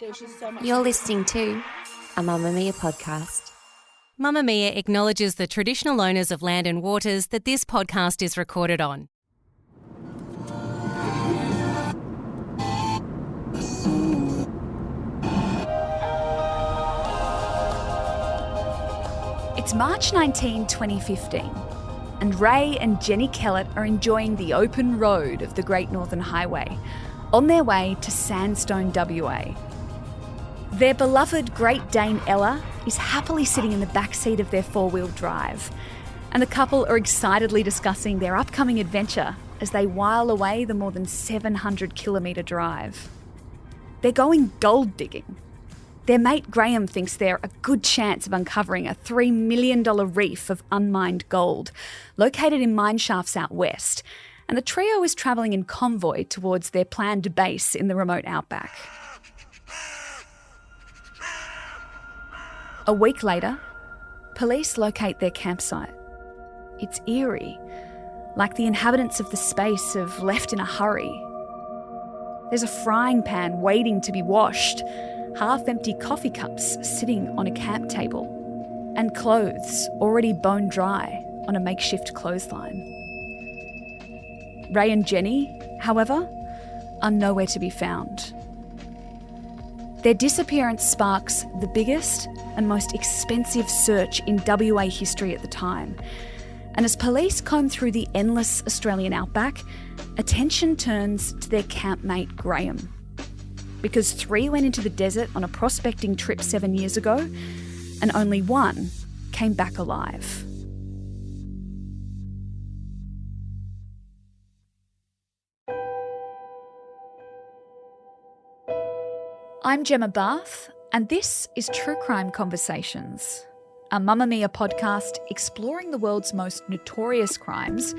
There's just so much. You're listening to a Mamma Mia podcast. Mamma Mia acknowledges the traditional owners of land and waters that this podcast is recorded on. It's March 19, 2015, and Ray and Jennie Kehlet are enjoying the open road of the Great Northern Highway on their way to Sandstone, WA. Their beloved Great Dane Ella is happily sitting in the back seat of their four-wheel drive, and the couple are excitedly discussing their upcoming adventure as they while away the more than 700-kilometre drive. They're going gold digging. Their mate Graham thinks they're a good chance of uncovering a $3 million reef of unmined gold located in mine shafts out west, and the trio is travelling in convoy towards their planned base in the remote outback. A week later, police locate their campsite. It's eerie, like the inhabitants of the space have left in a hurry. There's a frying pan waiting to be washed, half-empty coffee cups sitting on a camp table, and clothes already bone dry on a makeshift clothesline. Ray and Jennie, however, are nowhere to be found. Their disappearance sparks the biggest and most expensive search in WA history at the time. And as police comb through the endless Australian outback, attention turns to their campmate Graham. Because 3 went into the desert on a prospecting trip 7 years ago, and only 1 came back alive. I'm Gemma Barth, and this is True Crime Conversations, a Mamma Mia podcast exploring the world's most notorious crimes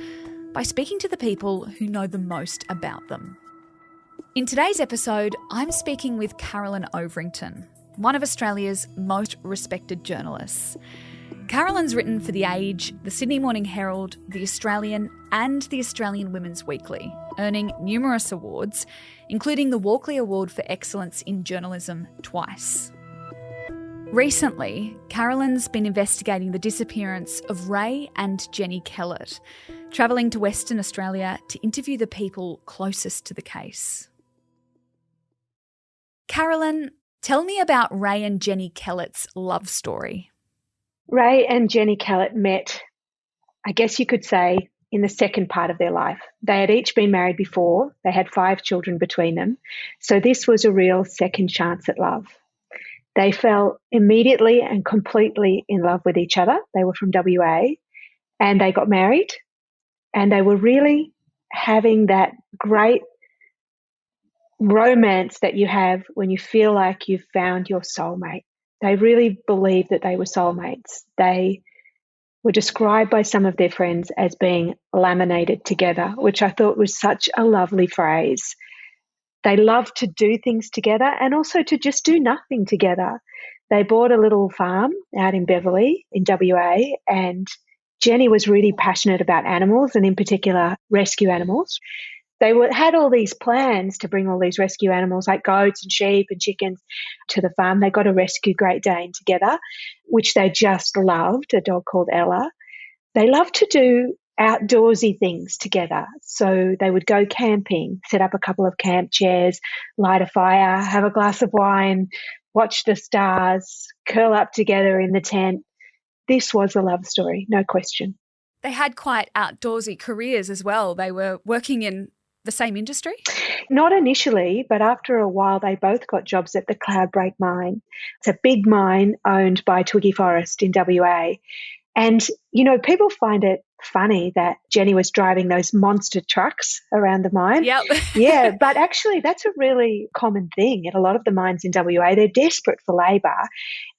by speaking to the people who know the most about them. In today's episode, I'm speaking with Carolyn Overington, one of Australia's most respected journalists. Carolyn's written for The Age, the Sydney Morning Herald, The Australian, and the Australian Women's Weekly, earning numerous awards, including the Walkley Award for Excellence in Journalism twice. Recently, Carolyn's been investigating the disappearance of Ray and Jennie Kehlet, travelling to Western Australia to interview the people closest to the case. Carolyn, tell me about Ray and Jennie Kehlet's love story. Ray and Jennie Kehlet met, I guess you could say, in the second part of their life. They had each been married before. They had 5 children between them. So this was a real second chance at love. They fell immediately and completely in love with each other. They were from WA, and they got married, and they were really having that great romance that you have when you feel like you've found your soulmate. They really believed that they were soulmates. They were described by some of their friends as being laminated together, which I thought was such a lovely phrase. They loved to do things together and also to just do nothing together. They bought a little farm out in Beverley in WA, and Jennie was really passionate about animals, and in particular rescue animals. They had all these plans to bring all these rescue animals like goats and sheep and chickens to the farm. They got a rescue Great Dane together, which they just loved, a dog called Ella. They loved to do outdoorsy things together. So they would go camping, set up a couple of camp chairs, light a fire, have a glass of wine, watch the stars, curl up together in the tent. This was a love story, no question. They had quite outdoorsy careers as well. They were working in the same industry? Not initially, but after a while they both got jobs at the Cloudbreak mine. It's a big mine owned by Twiggy Forrest in WA. And, you know, people find it funny that Jennie was driving those monster trucks around the mine. Yep. Yeah, but actually that's a really common thing at a lot of the mines in WA. They're desperate for labour,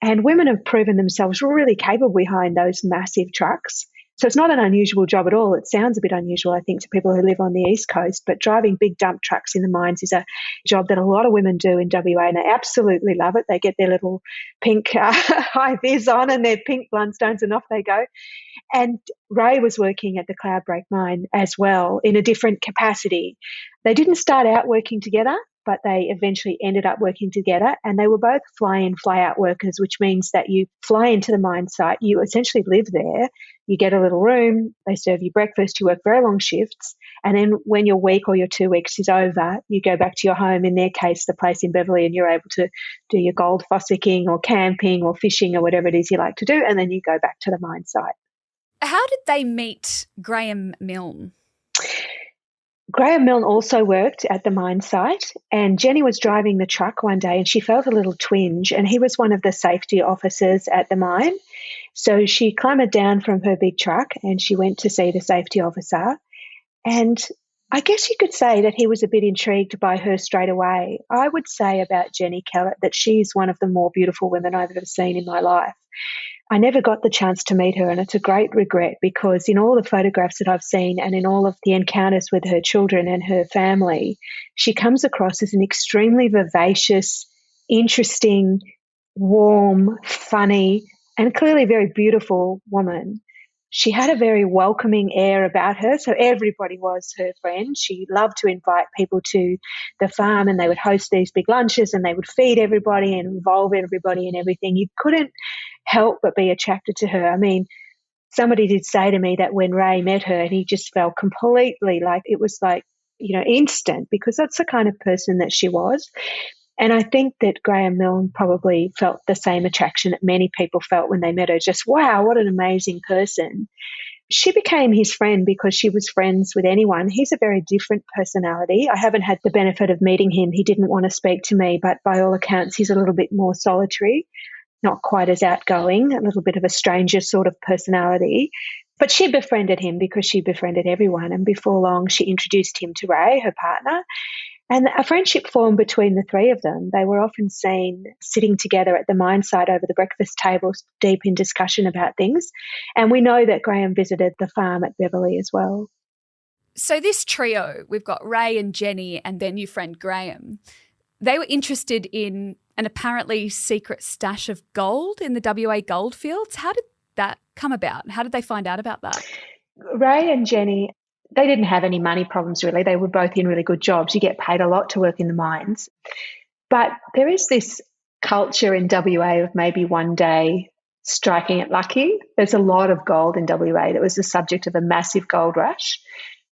and women have proven themselves really capable behind those massive trucks. So it's not an unusual job at all. It sounds a bit unusual, I think, to people who live on the East Coast, but driving big dump trucks in the mines is a job that a lot of women do in WA, and they absolutely love it. They get their little pink high vis on and their pink Blundstones, and off they go. And Ray was working at the Cloudbreak mine as well in a different capacity. They didn't start out working together. but they eventually ended up working together, and they were both fly-in, fly-out workers, which means that you fly into the mine site, you essentially live there, you get a little room, they serve you breakfast, you work very long shifts, and then when your week or your 2 weeks is over, you go back to your home, in their case, the place in Beverley, and you're able to do your gold fossicking or camping or fishing or whatever it is you like to do, and then you go back to the mine site. How did they meet Graham Milne? Graham Milne also worked at the mine site, and Jennie was driving the truck one day and she felt a little twinge, and he was one of the safety officers at the mine. So she clambered down from her big truck and she went to see the safety officer, and I guess you could say that he was a bit intrigued by her straight away. I would say about Jennie Kehlet that she's one of the more beautiful women I've ever seen in my life. I never got the chance to meet her, and it's a great regret, because in all the photographs that I've seen and in all of the encounters with her children and her family, she comes across as an extremely vivacious, interesting, warm, funny, and clearly very beautiful woman. She had a very welcoming air about her, so everybody was her friend. She loved to invite people to the farm, and they would host these big lunches and they would feed everybody and involve everybody in everything. You couldn't help but be attracted to her. I mean, somebody did say to me that when Ray met her, and he just felt completely like it was like, instant, because that's the kind of person that she was. And I think that Graham Milne probably felt the same attraction that many people felt when they met her. Just, wow, what an amazing person. She became his friend because she was friends with anyone. He's a very different personality. I haven't had the benefit of meeting him. He didn't want to speak to me, but by all accounts, he's a little bit more solitary, not quite as outgoing, a little bit of a stranger sort of personality. But she befriended him because she befriended everyone. And before long, she introduced him to Ray, her partner. And a friendship formed between the three of them. They were often seen sitting together at the mine site over the breakfast tables, deep in discussion about things. And we know that Graham visited the farm at Beverley as well. So this trio, we've got Ray and Jennie and their new friend Graham, they were interested in an apparently secret stash of gold in the WA Goldfields. How did that come about? How did they find out about that? Ray and Jennie, they didn't have any money problems really. They were both in really good jobs. You get paid a lot to work in the mines. But there is this culture in WA of maybe one day striking it lucky. There's a lot of gold in WA that was the subject of a massive gold rush.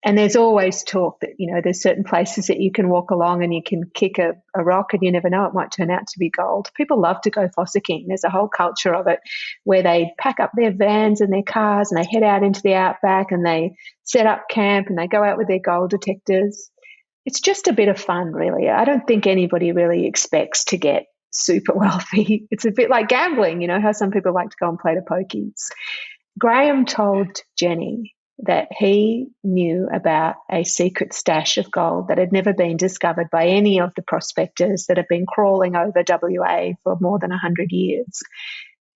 And there's always talk that, there's certain places that you can walk along and you can kick a rock and you never know, it might turn out to be gold. People love to go fossicking. There's a whole culture of it where they pack up their vans and their cars and they head out into the outback and they set up camp and they go out with their gold detectors. It's just a bit of fun, really. I don't think anybody really expects to get super wealthy. It's a bit like gambling, how some people like to go and play the pokies. Graham told Jennie that he knew about a secret stash of gold that had never been discovered by any of the prospectors that have been crawling over WA for more than 100 years.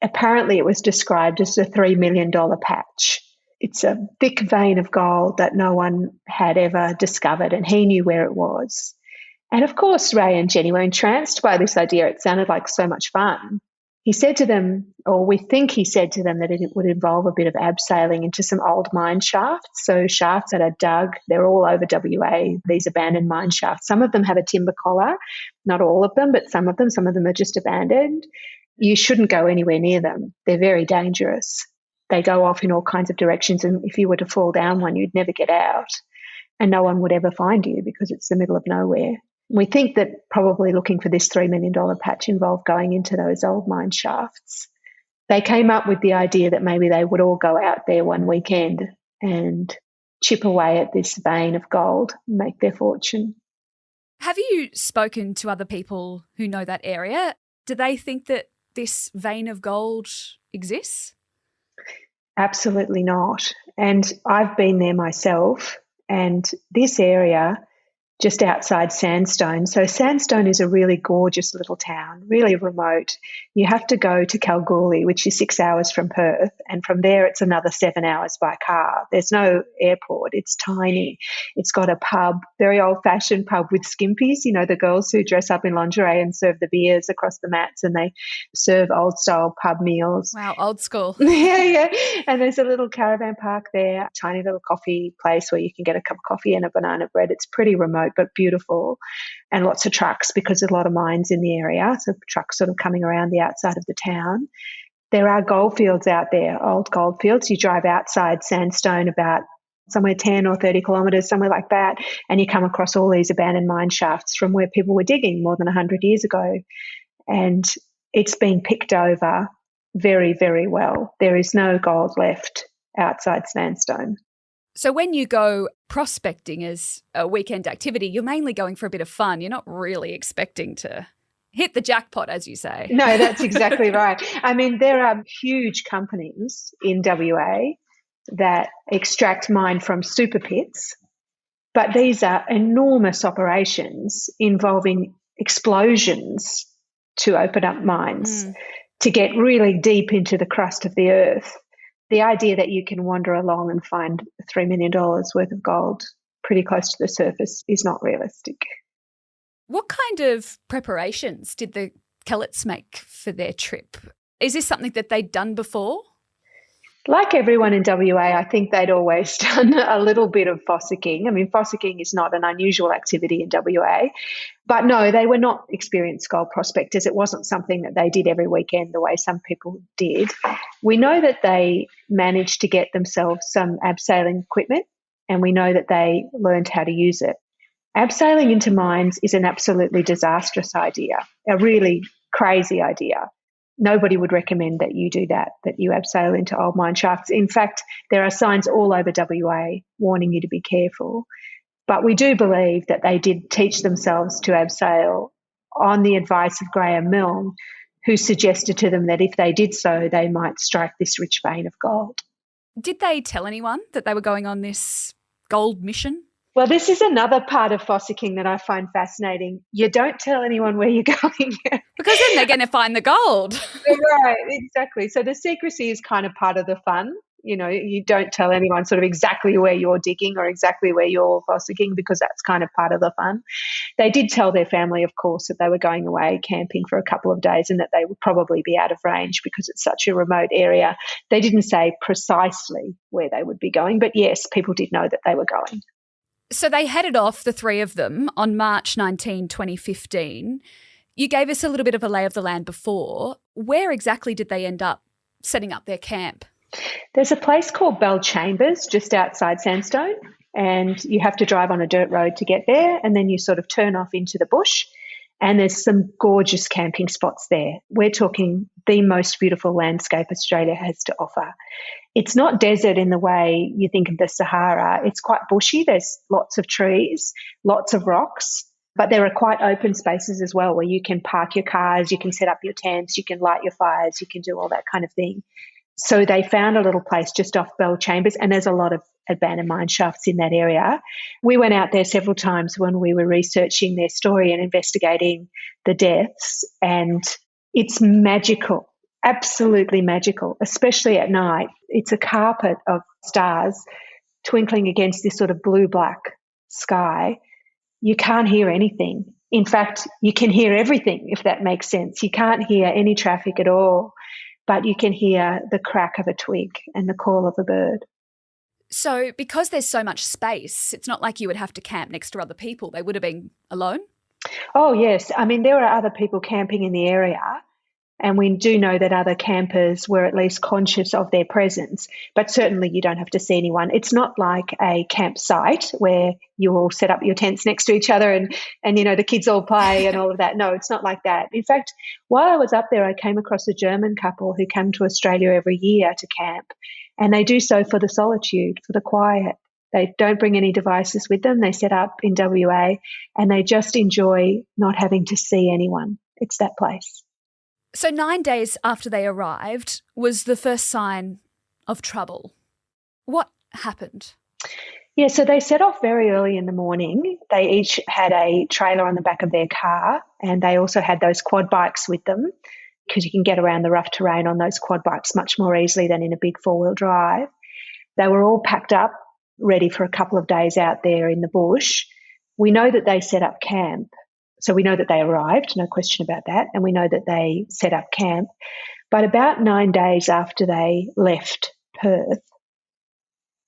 Apparently, it was described as a $3 million patch. It's a thick vein of gold that no one had ever discovered, and he knew where it was. And of course, Ray and Jennie were entranced by this idea. It sounded like so much fun. He said to them, or we think he said to them, that it would involve a bit of abseiling into some old mine shafts. So shafts that are dug, they're all over WA, these abandoned mine shafts. Some of them have a timber collar, not all of them, but some of them are just abandoned. You shouldn't go anywhere near them. They're very dangerous. They go off in all kinds of directions, and if you were to fall down one, you'd never get out, and no one would ever find you because it's the middle of nowhere. We think that probably looking for this $3 million patch involved going into those old mine shafts. They came up with the idea that maybe they would all go out there one weekend and chip away at this vein of gold and make their fortune. Have you spoken to other people who know that area? Do they think that this vein of gold exists? Absolutely not. And I've been there myself, and this area just outside Sandstone. So Sandstone is a really gorgeous little town, really remote. You have to go to Kalgoorlie, which is 6 hours from Perth, and from there it's another 7 hours by car. There's no airport. It's tiny. It's got a pub, very old-fashioned pub with skimpies, the girls who dress up in lingerie and serve the beers across the mats, and they serve old-style pub meals. Wow, old school. Yeah. And there's a little caravan park there, tiny little coffee place where you can get a cup of coffee and a banana bread. It's pretty remote. remote but beautiful, and lots of trucks because there's a lot of mines in the area, so trucks sort of coming around the outside of the town. There are goldfields out there, old goldfields. You drive outside Sandstone about somewhere 10 or 30 kilometres, somewhere like that, and you come across all these abandoned mine shafts from where people were digging more than 100 years ago. And it's been picked over very, very well. There is no gold left outside Sandstone. So when you go prospecting as a weekend activity, you're mainly going for a bit of fun. You're not really expecting to hit the jackpot, as you say. No, that's exactly right. I mean, there are huge companies in WA that extract mine from super pits, but these are enormous operations involving explosions to open up mines to get really deep into the crust of the earth. The idea that you can wander along and find $3 million worth of gold pretty close to the surface is not realistic. What kind of preparations did the Kehlets make for their trip? Is this something that they'd done before? Like everyone in WA, I think they'd always done a little bit of fossicking. I mean, fossicking is not an unusual activity in WA. But no, they were not experienced gold prospectors. It wasn't something that they did every weekend the way some people did. We know that they managed to get themselves some abseiling equipment, and we know that they learned how to use it. Abseiling into mines is an absolutely disastrous idea, a really crazy idea. Nobody would recommend that you do that you abseil into old mine shafts. In fact, there are signs all over WA warning you to be careful. But we do believe that they did teach themselves to abseil on the advice of Graham Milne, who suggested to them that if they did so, they might strike this rich vein of gold. Did they tell anyone that they were going on this gold mission? Well, this is another part of fossicking that I find fascinating. You don't tell anyone where you're going. Because then they're going to find the gold. Right, exactly. So the secrecy is kind of part of the fun. You know, you don't tell anyone sort of exactly where you're digging or exactly where you're fossicking, because that's kind of part of the fun. They did tell their family, of course, that they were going away camping for a couple of days and that they would probably be out of range because it's such a remote area. They didn't say precisely where they would be going, but yes, people did know that they were going. So they headed off, the three of them, on March 19, 2015. You gave us a little bit of a lay of the land before. Where exactly did they end up setting up their camp? There's a place called Bell Chambers just outside Sandstone, and you have to drive on a dirt road to get there, and then you sort of turn off into the bush, and there's some gorgeous camping spots there. We're talking the most beautiful landscape Australia has to offer. It's not desert in the way you think of the Sahara. It's quite bushy. There's lots of trees, lots of rocks, but there are quite open spaces as well where you can park your cars, you can set up your tents, you can light your fires, you can do all that kind of thing. So they found a little place just off Bell Chambers, and there's a lot of abandoned mine shafts in that area. We went out there several times when we were researching their story and investigating the deaths, and it's magical, absolutely magical, especially at night. It's a carpet of stars twinkling against this sort of blue-black sky. You can't hear anything. In fact, you can hear everything, if that makes sense. You can't hear any traffic at all, but you can hear the crack of a twig and the call of a bird. So because there's so much space, it's not like you would have to camp next to other people. They would have been alone? Oh, yes. I mean, there are other people camping in the area, and we do know that other campers were at least conscious of their presence, but certainly you don't have to see anyone. It's not like a campsite where you all set up your tents next to each other and you know, the kids all play and all of that. No, it's not like that. In fact, while I was up there, I came across a German couple who come to Australia every year to camp, and they do so for the solitude, for the quiet. They don't bring any devices with them. They set up in WA and they just enjoy not having to see anyone. It's that place. So 9 days after they arrived was the first sign of trouble. What happened? Yeah, so they set off very early in the morning. They each had a trailer on the back of their car, and they also had those quad bikes with them, because you can get around the rough terrain on those quad bikes much more easily than in a big four-wheel drive. They were all packed up, ready for a couple of days out there in the bush. We know that they set up camp. So we know that they arrived, no question about that, and we know that they set up camp. But about 9 days after they left Perth,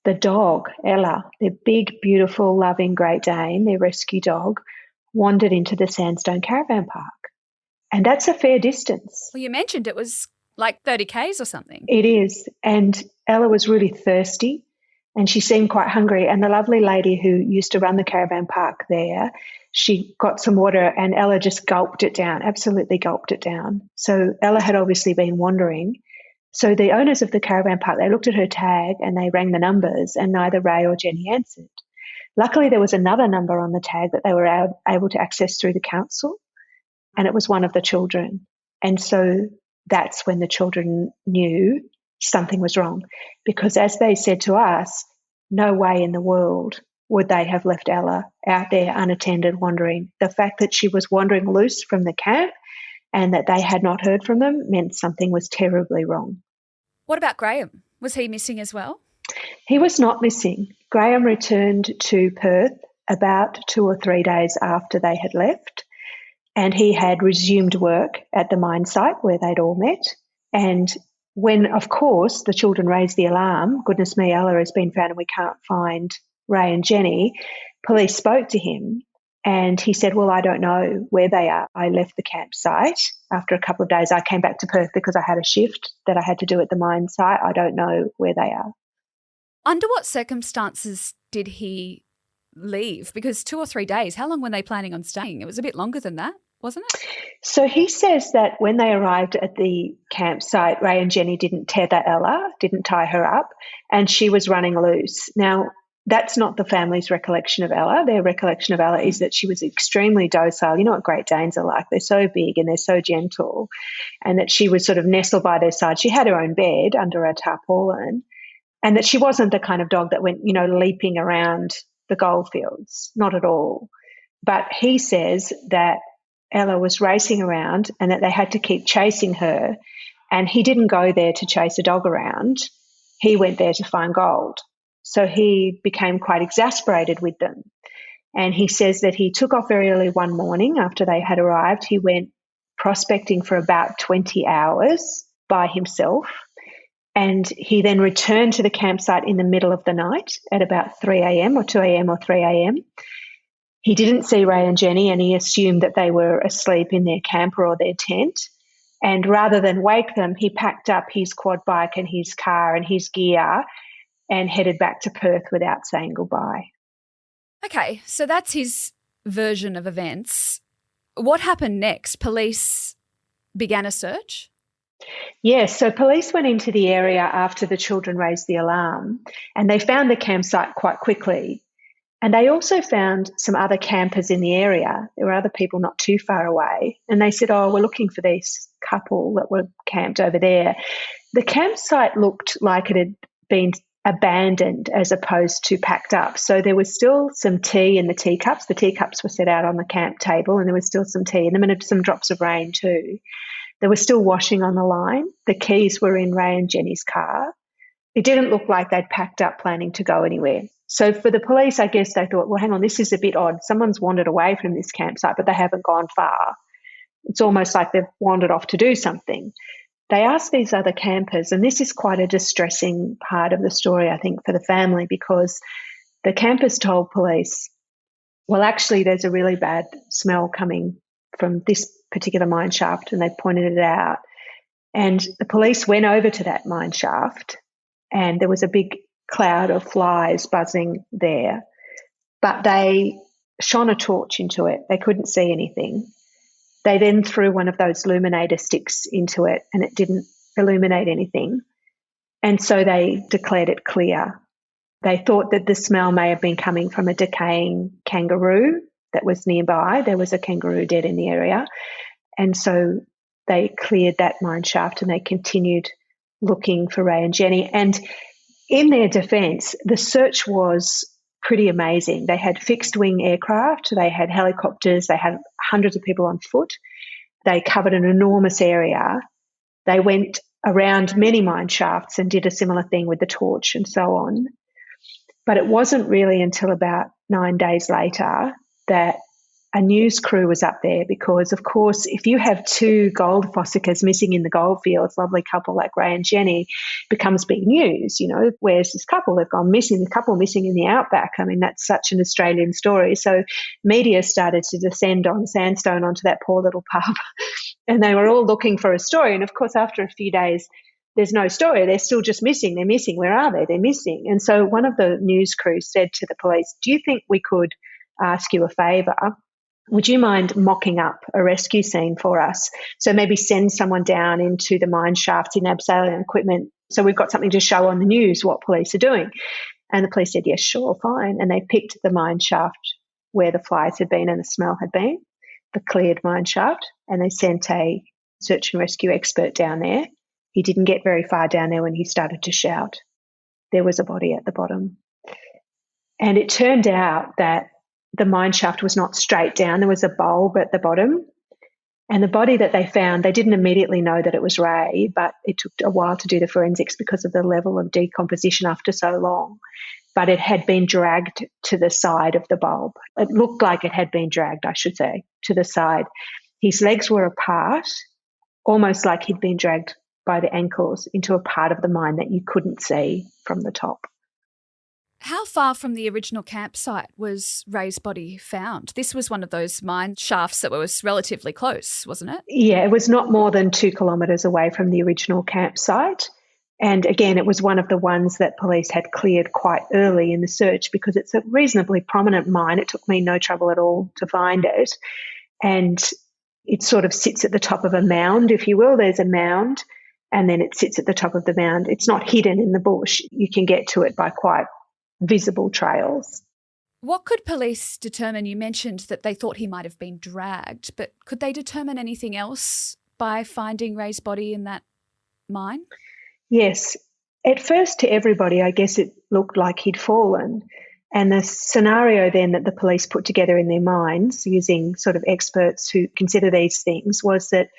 the dog, Ella, their big, beautiful, loving Great Dane, their rescue dog, wandered into the Sandstone caravan park. And that's a fair distance. Well, you mentioned it was like 30 Ks or something. It is. And Ella was really thirsty and she seemed quite hungry. And the lovely lady who used to run the caravan park there, she got some water and Ella just gulped it down, absolutely gulped it down. So Ella had obviously been wandering. So the owners of the caravan park, they looked at her tag and they rang the numbers and neither Ray or Jennie answered. Luckily, there was another number on the tag that they were able to access through the council, and it was one of the children. And so that's when the children knew something was wrong, because as they said to us, no way in the world would they have left Ella out there unattended wandering. The fact that she was wandering loose from the camp and that they had not heard from them meant something was terribly wrong. What about Graham? Was he missing as well? He was not missing. Graham returned to Perth about 2 or 3 days after they had left, and he had resumed work at the mine site where they'd all met. And when, of course, the children raised the alarm, goodness me, Ella has been found and we can't find Ray and Jennie, police spoke to him and he said, well, I don't know where they are. I left the campsite after a couple of days. I came back to Perth because I had a shift that I had to do at the mine site. I don't know where they are. Under what circumstances did he leave? Because 2 or 3 days, how long were they planning on staying? It was a bit longer than that, wasn't it? So he says that when they arrived at the campsite, Ray and Jennie didn't tether Ella, didn't tie her up, and she was running loose. Now, that's not the family's recollection of Ella. Their recollection of Ella is that she was extremely docile. You know what Great Danes are like. They're so big and they're so gentle, and that she was sort of nestled by their side. She had her own bed under a tarpaulin, and that she wasn't the kind of dog that went, leaping around the Goldfields, not at all. But he says that Ella was racing around and that they had to keep chasing her, and he didn't go there to chase a dog around. He went there to find gold. So he became quite exasperated with them. And he says that he took off very early one morning after they had arrived. He went prospecting for about 20 hours by himself. And he then returned to the campsite in the middle of the night at about 3 a.m. or 2 a.m. or 3 a.m. He didn't see Ray and Jennie, and he assumed that they were asleep in their camper or their tent. And rather than wake them, he packed up his quad bike and his car and his gear and headed back to Perth without saying goodbye. Okay, so that's his version of events. What happened next? Police began a search? Yes, so police went into the area after the children raised the alarm, and they found the campsite quite quickly. And they also found some other campers in the area. There were other people not too far away. And they said, we're looking for this couple that were camped over there. The campsite looked like it had been abandoned as opposed to packed up. So there was still some tea in the teacups. The teacups were set out on the camp table and there was still some tea in them and some drops of rain too. There was still washing on the line. The keys were in Ray and Jennie's car. It didn't look like they'd packed up planning to go anywhere. So for the police, I guess they thought, well, hang on, this is a bit odd. Someone's wandered away from this campsite, but they haven't gone far. It's almost like they've wandered off to do something. They asked these other campers, and this is quite a distressing part of the story, I think, for the family, because the campers told police, well, actually, there's a really bad smell coming from this particular mine shaft, and they pointed it out. And the police went over to that mine shaft, and there was a big cloud of flies buzzing there. But they shone a torch into it. They couldn't see anything. They then threw one of those illuminator sticks into it and it didn't illuminate anything. And so they declared it clear. They thought that the smell may have been coming from a decaying kangaroo that was nearby. There was a kangaroo dead in the area. And so they cleared that mine shaft and they continued looking for Ray and Jennie. And in their defence, the search was pretty amazing. They had fixed-wing aircraft, they had helicopters, they had hundreds of people on foot. They covered an enormous area. They went around many mine shafts and did a similar thing with the torch and so on. But it wasn't really until about 9 days later that a news crew was up there because, of course, if you have two gold fossickers missing in the Goldfields, lovely couple like Ray and Jennie, becomes big news. You know, where's this couple? They've gone missing, the couple missing in the outback. I mean, that's such an Australian story. So media started to descend on Sandstone onto that poor little pub and they were all looking for a story. And, of course, after a few days, there's no story. They're still just missing. They're missing. Where are they? They're missing. And so one of the news crews said to the police, do you think we could ask you a favour? Would you mind mocking up a rescue scene for us? So maybe send someone down into the mine shaft in abseiling equipment so we've got something to show on the news what police are doing. And the police said, yes, sure, fine. And they picked the mine shaft where the flies had been and the smell had been, the cleared mine shaft, and they sent a search and rescue expert down there. He didn't get very far down there when he started to shout. There was a body at the bottom. And it turned out that the mine shaft was not straight down. There was a bulb at the bottom. And the body that they found, they didn't immediately know that it was Ray, but it took a while to do the forensics because of the level of decomposition after so long. But it had been dragged to the side of the bulb. It looked like it had been dragged, I should say, to the side. His legs were apart, almost like he'd been dragged by the ankles into a part of the mine that you couldn't see from the top. How far from the original campsite was Ray's body found? This was one of those mine shafts that was relatively close, wasn't it? Yeah, it was not more than 2 kilometres away from the original campsite. And again, it was one of the ones that police had cleared quite early in the search because it's a reasonably prominent mine. It took me no trouble at all to find it. And it sort of sits at the top of a mound, if you will. There's a mound and then it sits at the top of the mound. It's not hidden in the bush. You can get to it by quite visible trails. What could police determine? You mentioned that they thought he might have been dragged, but could they determine anything else by finding Ray's body in that mine? Yes. At first, to everybody, I guess it looked like he'd fallen. And the scenario then that the police put together in their minds, using sort of experts who consider these things, was that,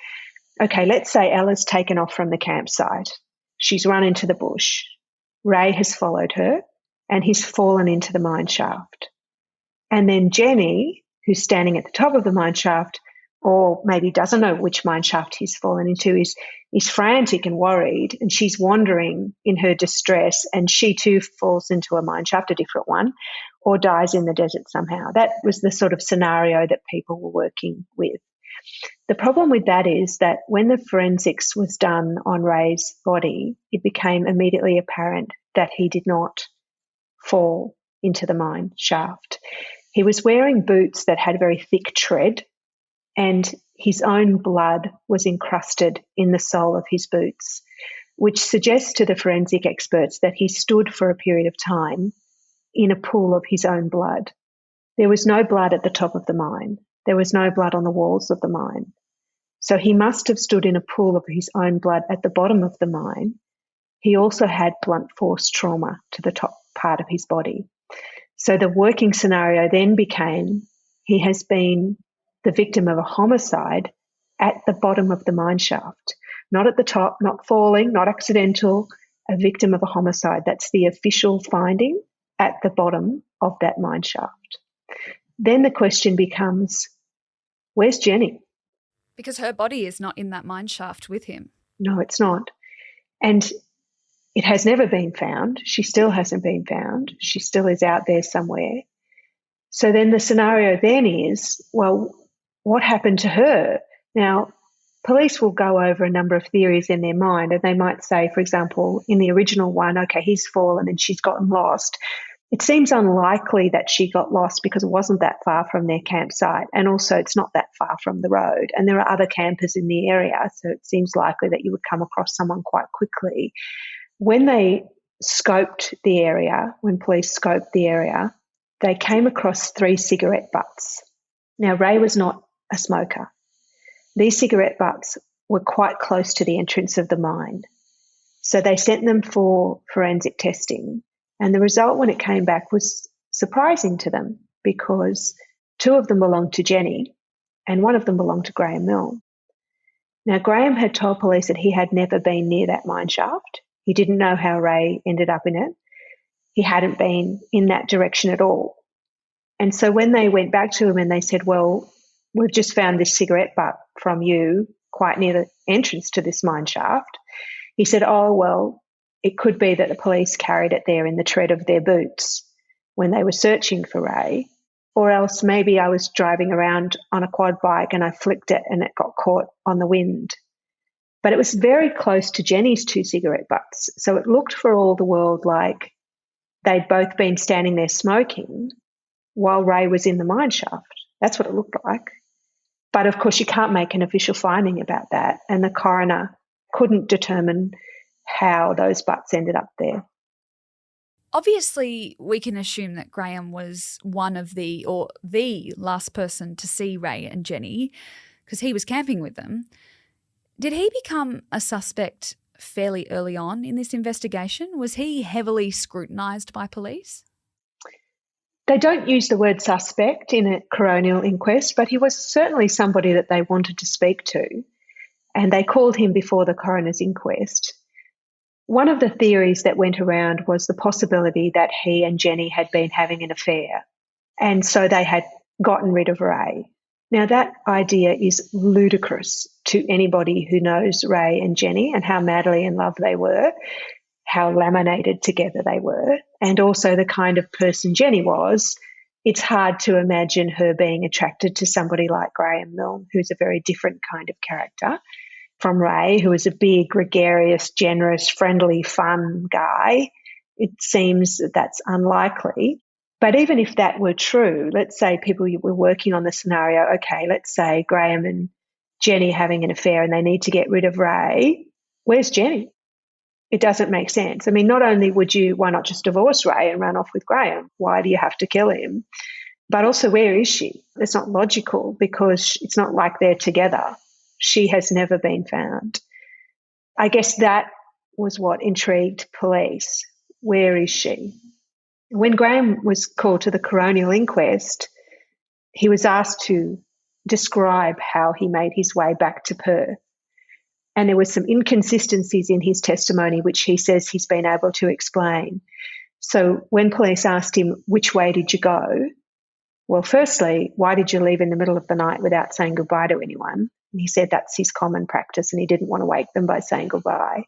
okay, let's say Ella's taken off from the campsite. She's run into the bush. Ray has followed her and he's fallen into the mine shaft. And then Jennie, who's standing at the top of the mine shaft, or maybe doesn't know which mine shaft he's fallen into, is frantic and worried, and she's wandering in her distress, and she too falls into a mine shaft, a different one, or dies in the desert somehow. That was the sort of scenario that people were working with. The problem with that is that when the forensics was done on Ray's body, it became immediately apparent that he did not fall into the mine shaft. He was wearing boots that had very thick tread, and his own blood was encrusted in the sole of his boots, which suggests to the forensic experts that he stood for a period of time in a pool of his own blood. There was no blood at the top of the mine. There was no blood on the walls of the mine. So he must have stood in a pool of his own blood at the bottom of the mine. He also had blunt force trauma to the top part of his body. So the working scenario then became he has been the victim of a homicide at the bottom of the mine shaft, not at the top, not falling, not accidental, a victim of a homicide. That's the official finding at the bottom of that mine shaft. Then the question becomes, where's Jennie? Because her body is not in that mine shaft with him. No, it's not. And it has never been found. She still hasn't been found. She still is out there somewhere. So then the scenario then is, well, what happened to her? Now, police will go over a number of theories in their mind, and they might say, for example, in the original one, okay, he's fallen and she's gotten lost. It seems unlikely that she got lost because it wasn't that far from their campsite, and also it's not that far from the road, and there are other campers in the area, so it seems likely that you would come across someone quite quickly. When they scoped the area, when police scoped the area, they came across 3 cigarette butts. Now, Ray was not a smoker. These cigarette butts were quite close to the entrance of the mine. So they sent them for forensic testing, and the result when it came back was surprising to them because 2 of them belonged to Jennie and 1 of them belonged to Graham Mill. Now, Graham had told police that he had never been near that mine shaft. He didn't know how Ray ended up in it. He hadn't been in that direction at all. And so when they went back to him and they said, well, we've just found this cigarette butt from you quite near the entrance to this mine shaft, he said, oh, well, it could be that the police carried it there in the tread of their boots when they were searching for Ray, or else maybe I was driving around on a quad bike and I flicked it and it got caught on the wind. But it was very close to Jennie's 2 cigarette butts, so it looked for all the world like they'd both been standing there smoking while Ray was in the mine shaft. That's what it looked like. But of course, you can't make an official finding about that, and the coroner couldn't determine how those butts ended up there. Obviously, we can assume that Graham was one of the last person to see Ray and Jennie because he was camping with them. Did he become a suspect fairly early on in this investigation? Was he heavily scrutinised by police? They don't use the word suspect in a coronial inquest, but he was certainly somebody that they wanted to speak to, and they called him before the coroner's inquest. One of the theories that went around was the possibility that he and Jennie had been having an affair, and so they had gotten rid of Ray. Now, that idea is ludicrous to anybody who knows Ray and Jennie and how madly in love they were, how laminated together they were, and also the kind of person Jennie was. It's hard to imagine her being attracted to somebody like Graham Milne, who's a very different kind of character from Ray, who is a big, gregarious, generous, friendly, fun guy. It seems that that's unlikely. But even if that were true, let's say people were working on the scenario, okay, let's say Graham and Jennie having an affair and they need to get rid of Ray. Where's Jennie? It doesn't make sense. I mean, not only why not just divorce Ray and run off with Graham? Why do you have to kill him? But also, where is she? It's not logical because it's not like they're together. She has never been found. I guess that was what intrigued police. Where is she? When Graham was called to the coronial inquest, he was asked to describe how he made his way back to Perth. And there were some inconsistencies in his testimony, which he says he's been able to explain. So when police asked him, which way did you go? Well, firstly, why did you leave in the middle of the night without saying goodbye to anyone? And he said that's his common practice and he didn't want to wake them by saying goodbye.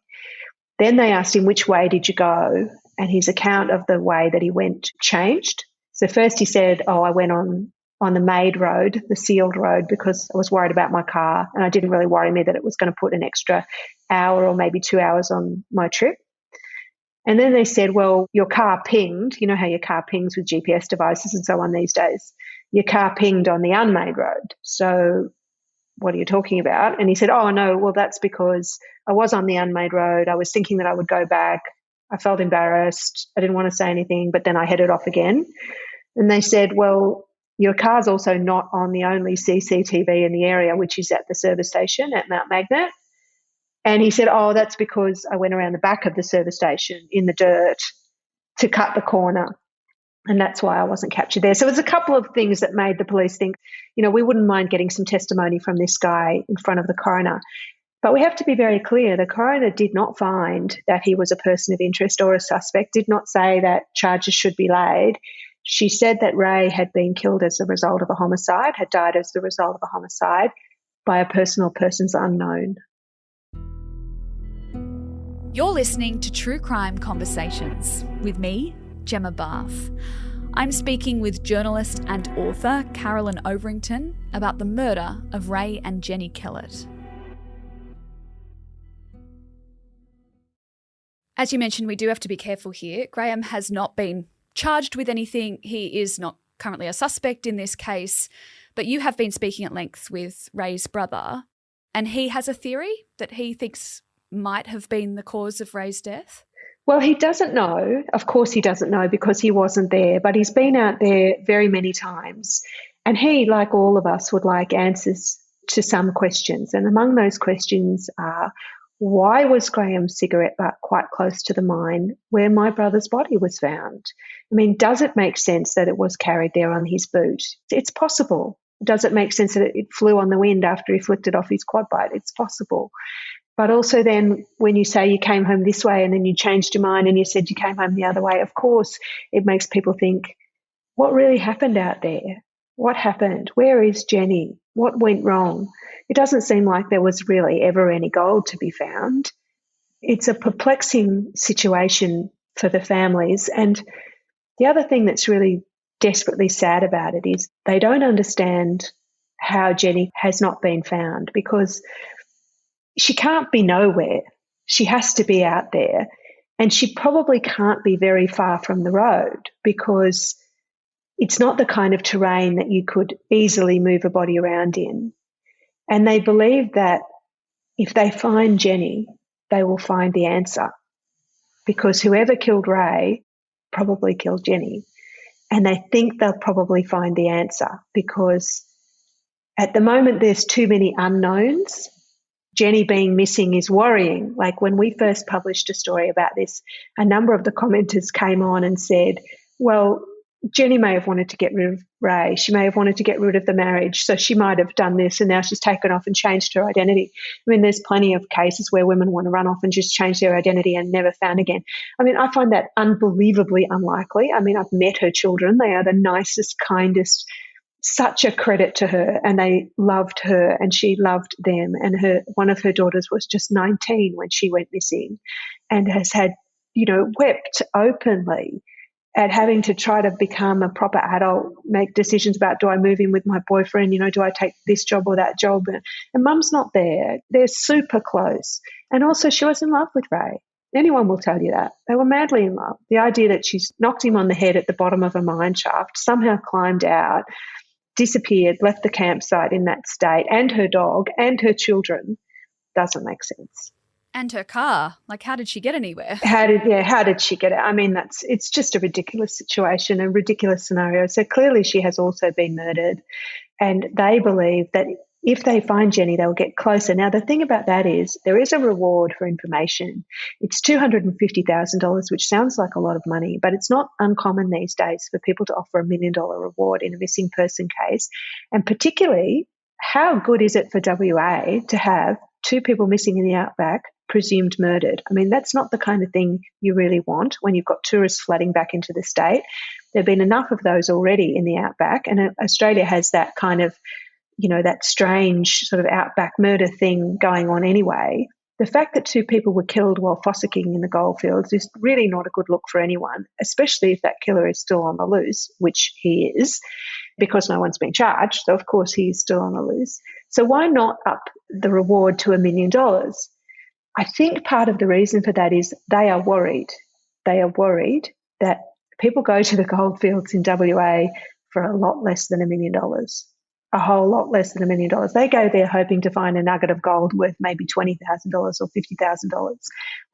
Then they asked him, which way did you go? And his account of the way that he went changed. So first he said, I went on the made road, the sealed road, because I was worried about my car and I didn't really worry me that it was going to put an extra hour or maybe 2 hours on my trip. And then they said, well, your car pinged. You know how your car pings with GPS devices and so on these days. Your car pinged on the unmade road. So what are you talking about? And he said, oh, no, well, that's because I was on the unmade road. I was thinking that I would go back. I felt embarrassed. I didn't want to say anything, but then I headed off again. And they said, well, your car's also not on the only CCTV in the area, which is at the service station at Mount Magnet. And he said, oh, that's because I went around the back of the service station in the dirt to cut the corner. And that's why I wasn't captured there. So there's a couple of things that made the police think, we wouldn't mind getting some testimony from this guy in front of the coroner. But we have to be very clear, the coroner did not find that he was a person of interest or a suspect, did not say that charges should be laid. She said that Ray had been killed as a result of a homicide, had died as the result of a homicide by a person or persons unknown. You're listening to True Crime Conversations with me, Gemma Bath. I'm speaking with journalist and author Carolyn Overington about the murder of Ray and Jennie Kehlet. As you mentioned, we do have to be careful here. Graham has not been charged with anything. He is not currently a suspect in this case, but you have been speaking at length with Ray's brother, and he has a theory that he thinks might have been the cause of Ray's death. Well, he doesn't know. Of course he doesn't know because he wasn't there, but he's been out there very many times. And he, like all of us, would like answers to some questions. And among those questions are, why was Graham's cigarette butt quite close to the mine where my brother's body was found? I mean, does it make sense that it was carried there on his boot? It's possible. Does it make sense that it flew on the wind after he flicked it off his quad bike? It's possible. But also then when you say you came home this way and then you changed your mind and you said you came home the other way, of course it makes people think what really happened out there? What happened? Where is Jennie? What went wrong? It doesn't seem like there was really ever any gold to be found. It's a perplexing situation for the families. And the other thing that's really desperately sad about it is they don't understand how Jennie has not been found, because she can't be nowhere. She has to be out there. And she probably can't be very far from the road, because it's not the kind of terrain that you could easily move a body around in. And they believe that if they find Jennie, they will find the answer, because whoever killed Ray probably killed Jennie. And they think they'll probably find the answer, because at the moment there's too many unknowns. Jennie being missing is worrying. Like when we first published a story about this, a number of the commenters came on and said, well, Jennie may have wanted to get rid of Ray. She may have wanted to get rid of the marriage. So she might have done this, and now she's taken off and changed her identity. I mean, there's plenty of cases where women want to run off and just change their identity and never found again. I mean, I find that unbelievably unlikely. I mean, I've met her children. They are the nicest, kindest, such a credit to her, and they loved her and she loved them. And one of her daughters was just 19 when she went missing, and has had, wept openly at having to try to become a proper adult, make decisions about, do I move in with my boyfriend? Do I take this job or that job? And mum's not there. They're super close. And also she was in love with Ray. Anyone will tell you that. They were madly in love. The idea that she's knocked him on the head at the bottom of a mine shaft, somehow climbed out, disappeared, left the campsite in that state, and her dog and her children, doesn't make sense. And her car. Like, how did she get anywhere? How did she get it? I mean, it's just a ridiculous situation, a ridiculous scenario. So clearly she has also been murdered, and they believe that if they find Jennie, they'll get closer. Now, the thing about that is there is a reward for information. It's $250,000, which sounds like a lot of money, but it's not uncommon these days for people to offer $1 million reward in a missing person case. And particularly, how good is it for WA to have 2 people missing in the outback, presumed murdered? I mean, that's not the kind of thing you really want when you've got tourists flooding back into the state. There have been enough of those already in the outback, and Australia has that kind of, that strange sort of outback murder thing going on anyway. The fact that 2 people were killed while fossicking in the Goldfields is really not a good look for anyone, especially if that killer is still on the loose, which he is, because no one's been charged. So, of course, he is still on the loose. So why not up the reward to $1 million? I think part of the reason for that is they are worried. They are worried that people go to the Goldfields in WA for a lot less than $1 million, a whole lot less than $1 million. They go there hoping to find a nugget of gold worth maybe $20,000 or $50,000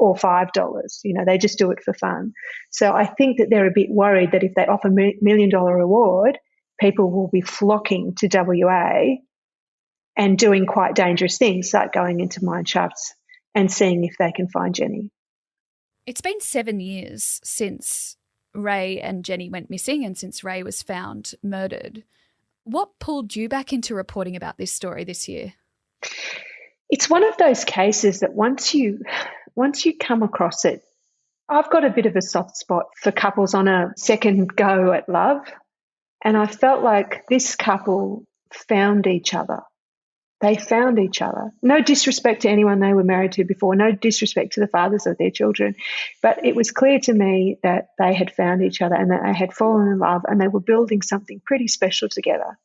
or $5. They just do it for fun. So I think that they're a bit worried that if they offer $1 million reward, people will be flocking to WA and doing quite dangerous things, like going into mine shafts and seeing if they can find Jennie. It's been 7 years since Ray and Jennie went missing and since Ray was found murdered. What pulled you back into reporting about this story this year? It's one of those cases that once you come across it, I've got a bit of a soft spot for couples on a second go at love. And I felt like this couple found each other. They found each other. No disrespect to anyone they were married to before, no disrespect to the fathers of their children, but it was clear to me that they had found each other and that they had fallen in love, and they were building something pretty special together.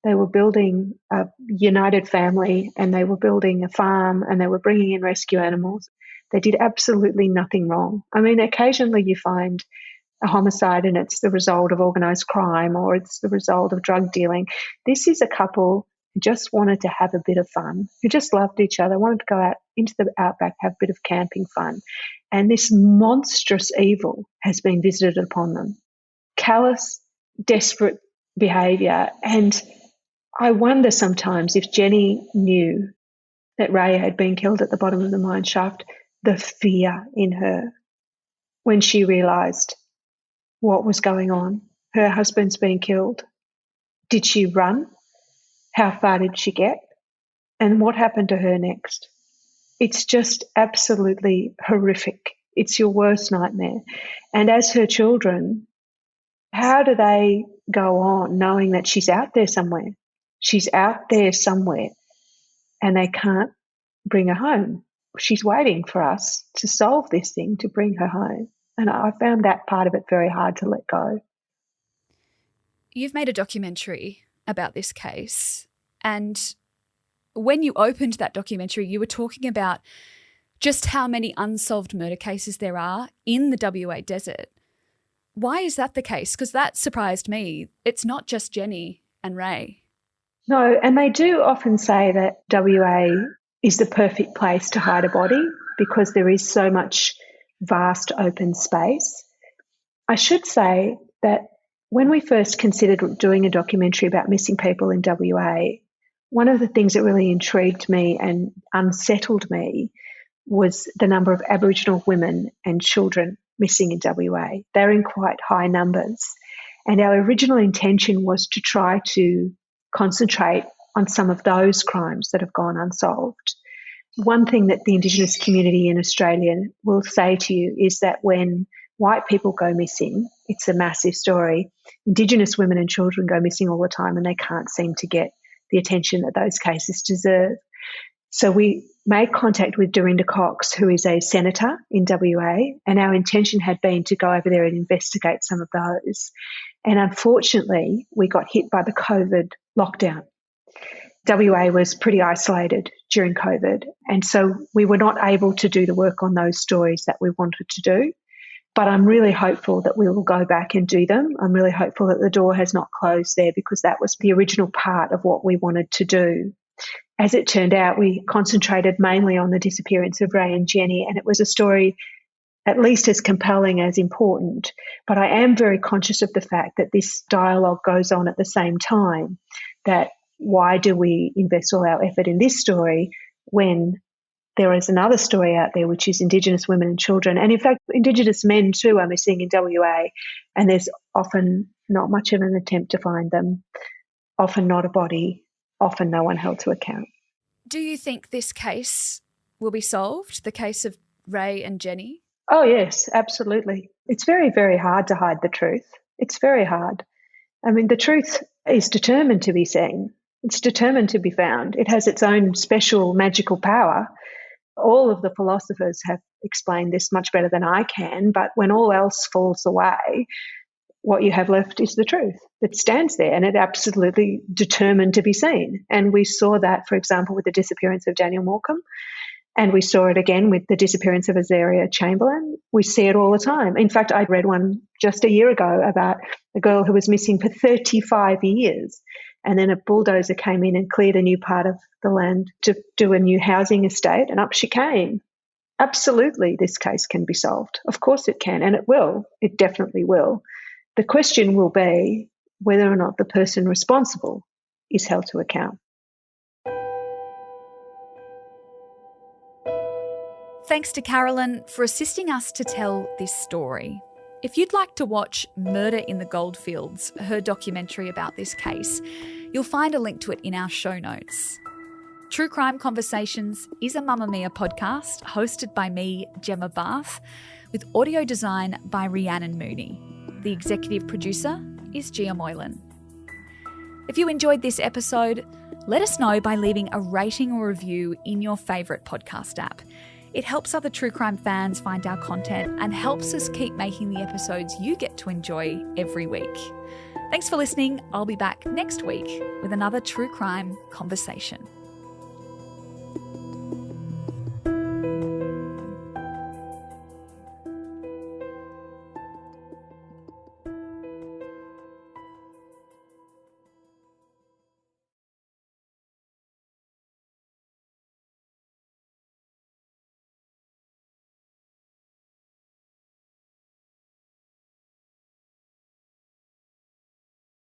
They were building a united family, and they were building a farm, and they were bringing in rescue animals. They did absolutely nothing wrong. I mean, occasionally you find a homicide and it's the result of organised crime or it's the result of drug dealing. This is a couple who just wanted to have a bit of fun, who just loved each other, wanted to go out into the outback, have a bit of camping fun. And this monstrous evil has been visited upon them. Callous, desperate behaviour. And I wonder sometimes if Jennie knew that Ray had been killed at the bottom of the mine shaft, the fear in her when she realised what was going on. Her husband's been killed. Did she run? How far did she get? And what happened to her next? It's just absolutely horrific. It's your worst nightmare. And as her children, How do they go on knowing that she's out there somewhere? She's out there somewhere and they can't bring her home. She's waiting for us to solve this thing, to bring her home. And I found that part of it very hard to let go. You've made a documentary about this case, and when you opened that documentary, you were talking about just how many unsolved murder cases there are in the WA desert. Why is that the case? Because that surprised me. It's not just Jennie and Ray. No, and they do often say that WA is the perfect place to hide a body because there is so much vast open space. I should say that when we first considered doing a documentary about missing people in WA, one of the things that really intrigued me and unsettled me was the number of Aboriginal women and children missing in WA. They're in quite high numbers. And our original intention was to try to concentrate on some of those crimes that have gone unsolved. One thing that the Indigenous community in Australia will say to you is that when white people go missing, it's a massive story. Indigenous women and children go missing all the time and they can't seem to get the attention that those cases deserve. So we made contact with Dorinda Cox, who is a senator in WA, and our intention had been to go over there and investigate some of those. And unfortunately, we got hit by the COVID lockdown. WA was pretty isolated during COVID, and so we were not able to do the work on those stories that we wanted to do. But I'm really hopeful that we will go back and do them. I'm really hopeful that the door has not closed there because that was the original part of what we wanted to do. As it turned out, we concentrated mainly on the disappearance of Ray and Jennie, and it was a story at least as compelling as important. But I am very conscious of the fact that this dialogue goes on at the same time, that why do we invest all our effort in this story when there is another story out there, which is Indigenous women and children. And in fact, Indigenous men too are missing in WA, and there's often not much of an attempt to find them, often not a body, often no one held to account. Do you think this case will be solved, the case of Ray and Jennie? Oh, yes, absolutely. It's very, very hard to hide the truth. It's very hard. I mean, the truth is determined to be seen. It's determined to be found. It has its own special magical power. All of the philosophers have explained this much better than I can, but when all else falls away, what you have left is the truth that stands there, and it absolutely determined to be seen. And we saw that, for example, with the disappearance of Daniel Morecambe, and we saw it again with the disappearance of Azaria Chamberlain. We see it all the time. In fact, I read one just a year ago about a girl who was missing for 35 years, and then a bulldozer came in and cleared a new part of the land to do a new housing estate, and up she came. Absolutely, this case can be solved. Of course it can, and it will. It definitely will. The question will be whether or not the person responsible is held to account. Thanks to Carolyn for assisting us to tell this story. If you'd like to watch Murder in the Goldfields, her documentary about this case, you'll find a link to it in our show notes. True Crime Conversations is a Mamma Mia podcast hosted by me, Gemma Barth, with audio design by Rhiannon Mooney. The executive producer is Gia Moylan. If you enjoyed this episode, let us know by leaving a rating or review in your favourite podcast app. It helps other true crime fans find our content and helps us keep making the episodes you get to enjoy every week. Thanks for listening. I'll be back next week with another true crime conversation.